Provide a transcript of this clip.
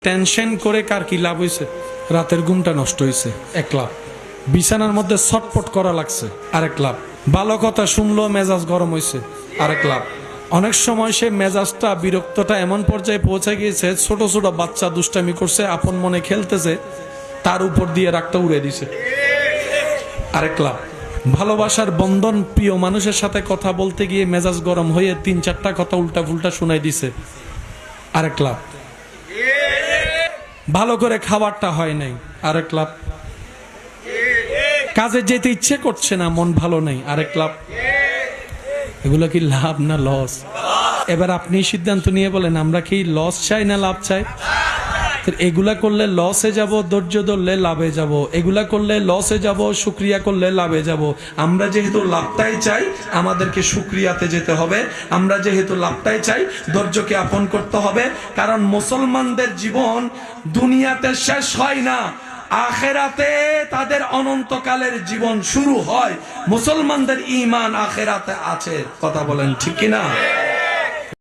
Tension করে কার কি লাভ হয়েছে? রাতের ঘুমটা নষ্ট হয়েছে, এক লাভ। বিছানার মধ্যে ছটপট করা লাগছে, আরেক লাভ। ভালো কথা শুনলো, মেজাজ গরম হয়েছে, আরেক লাভ। অনেক সময় সে মেজাজটা, বিরক্তটা এমন পর্যায়ে পৌঁছে গিয়েছে, ছোট ছোট বাচ্চা দুষ্টামি করছে, আপন মনে খেলতেছে, তার উপর দিয়ে রাগটা উড়ে দিছে, আরেক লাভ। ভালোবাসার বন্ধন, প্রিয় মানুষের সাথে কথা বলতে গিয়ে মেজাজ গরম হয়ে 3-4টা কথা উল্টা ফুল্টা শুনাই দিছে, আরেক লাভ। ভালো করে খাবারটা হয় নাই, আরেক লাভ। কাজে যেতে ইচ্ছে করছে না, মন ভালো নেই, আরেক লাভ। এগুলো কি লাভ না লস? এবার আপনি সিদ্ধান্ত নিয়ে বলেন, আমরা কি লস চাই না লাভ চাই? এগুলা করলে লসে যাব, ধৈর্য ধরলে লাভে যাব। এগুলা করলে লসে যাব, শুকরিয়া করলে লাভে যাব। আমরা যেহেতু লাভটাই চাই, আমাদেরকে শুকরিয়াতে যেতে হবে। আমরা যেহেতু লাভটাই চাই, ধৈর্যকে আপন করতে হবে। কারণ মুসলমানদের জীবন দুনিয়াতে শেষ হয় না, আখেরাতে তাদের অনন্তকালের জীবন শুরু হয়। মুসলমানদের ঈমান আখেরাতে আছে, কথা বলেন ঠিক কিনা?